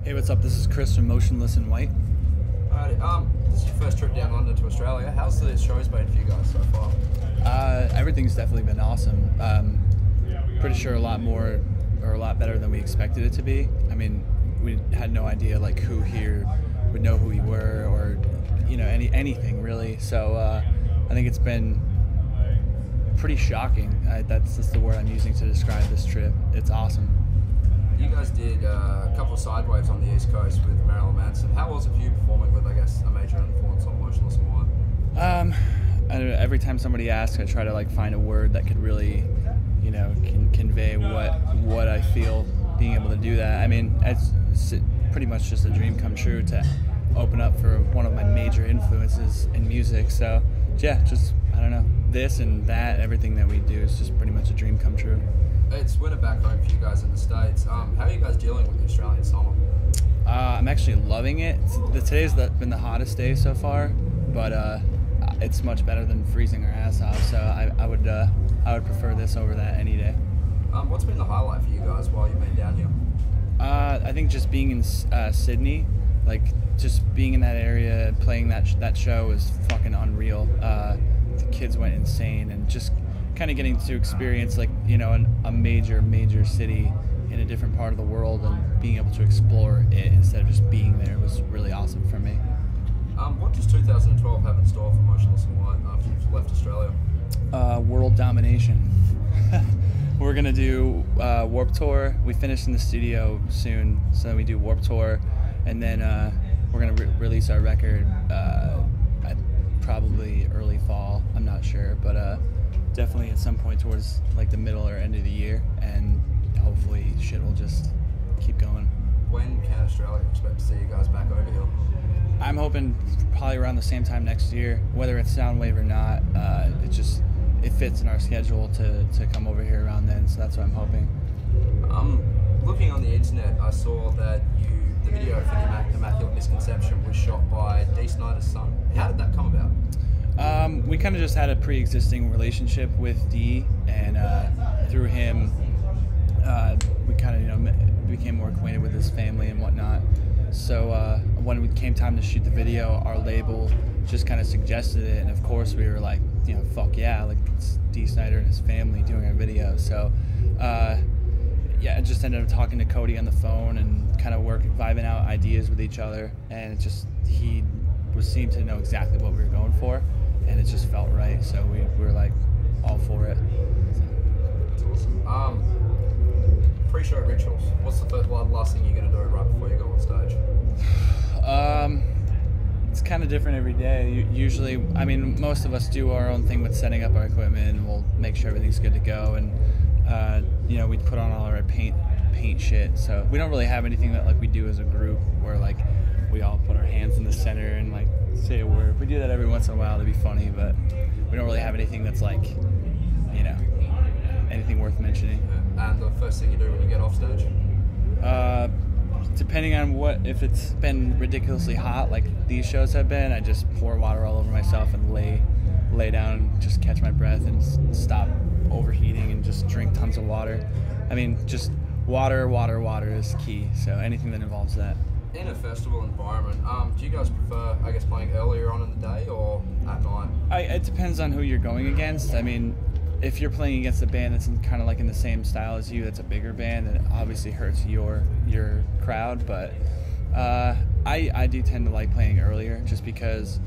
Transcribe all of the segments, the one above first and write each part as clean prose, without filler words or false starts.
Hey, what's up? This is Chris from Motionless In White. Alrighty, this is your first trip down under to Australia. How's the shows been for you guys so far? Everything's definitely been awesome. Pretty sure a lot more or a lot better than we expected it to be. I mean, we had no idea like who here would know who we were or anything really. So I think it's been pretty shocking. That's the word I'm using to describe this trip. It's awesome. You guys did a couple of side waves on the East Coast with Marilyn Manson. How was it for you performing with, I guess, a major influence on Motionless In White? I don't know, every time somebody asks, I try to find a word that could really, can convey what I feel being able to do that. I mean, it's pretty much just a dream come true to open up for one of my major influences in music. So yeah, just I don't know, this and that, everything that we do is just pretty much a dream come true. It's winter back home for you guys in the States. How are you guys dealing with the Australian summer? I'm actually loving it. Today's been the hottest day so far, but it's much better than freezing our ass off. So I would prefer this over that any day. What's been the highlight for you guys while you've been down here? I think just being in Sydney, just being in that area, playing that show was fucking unreal. The kids went insane, and just kind of getting to experience a major city in a different part of the world and being able to explore it instead of just being there was really awesome for me. What does 2012 have in store for Motionless In White after you've left Australia? World domination. We're gonna do Warped Tour. We finish in the studio soon, so then we do Warped Tour, and then we're gonna release our record at probably early fall. I'm not sure, but definitely at some point towards the middle or end of the year, and hopefully shit will just keep going. When can Australia expect to see you guys back over here? I'm hoping probably around the same time next year, whether it's Soundwave or not. It fits in our schedule to come over here around then, so that's what I'm hoping. Looking on the internet, I saw that the video for the Immaculate Misconception was shot by Dee Snider's son. How did that come about? We kind of just had a pre-existing relationship with Dee, and through him, we kind of became more acquainted with his family and whatnot. So when it came time to shoot the video, our label just kind of suggested it, and of course we were like, fuck yeah, it's Dee Snider and his family doing our video. So yeah, I just ended up talking to Cody on the phone and kind of vibing out ideas with each other, and he seemed to know exactly what we were going for, and it just felt right, so we were all for it. That's awesome. Pre-show rituals. What's the last thing you're going to do right before you go on stage? It's kind of different every day. Usually, I mean, most of us do our own thing with setting up our equipment, and we'll make sure everything's good to go, and we put on all our paint shit. So we don't really have anything that we do as a group where we all put our hands in the center and say a word. We do that every once in a while to be funny, but we don't really have anything that's anything worth mentioning. And the first thing you do when you get off stage? Depending on if it's been ridiculously hot like these shows have been, I just pour water all over myself and lay down, just catch my breath and stop overheating and just drink tons of water. I mean, just water is key, so anything that involves that. In a festival environment, do you guys prefer, I guess, playing earlier on in the day or at night? It depends on who you're going against. I mean, if you're playing against a band that's kind of in the same style as you, that's a bigger band, then it obviously hurts your crowd. But I do tend to like playing earlier, just because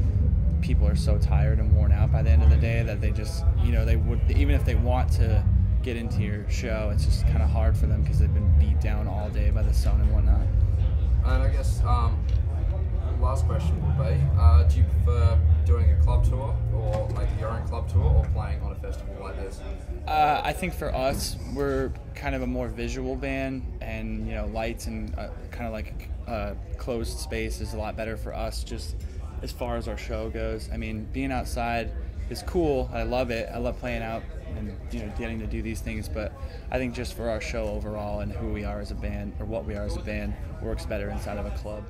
people are so tired and worn out by the end of the day that they just, they would, even if they want to get into your show, it's just kind of hard for them because they've been beat down all day by the sun and whatnot. And I guess last question would be, do you prefer doing a club tour or your own club tour, or playing on a festival like this? I think for us, we're kind of a more visual band, and lights and kind of a closed space is a lot better for us just as far as our show goes. I mean, being outside is cool. I love it. I love playing out and getting to do these things, but I think just for our show overall and who we are as a band, or what we are as a band, works better inside of a club.